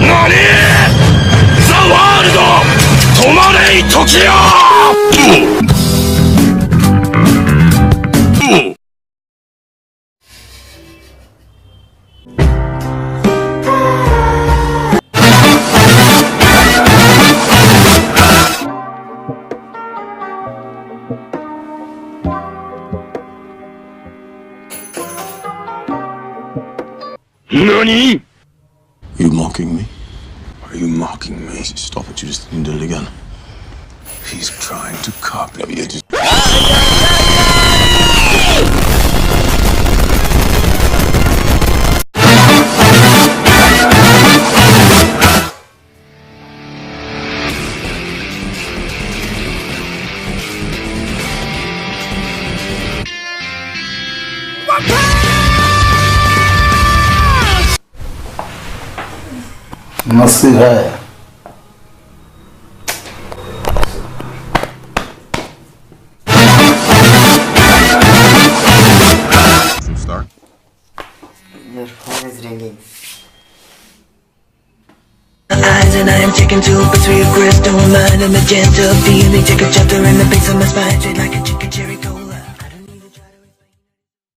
何？ザ・ワールド止まれい時よ。何？ You mocking me? Are you mocking me? Stop it, you just didn't do it again. He's trying to copy you. Just... Nasıl है Start. Your phone is ringing. Eyes and I am taken to a pursuit of crystal mind and magenta feeling. Take a chapter in the base of my spine, straight like a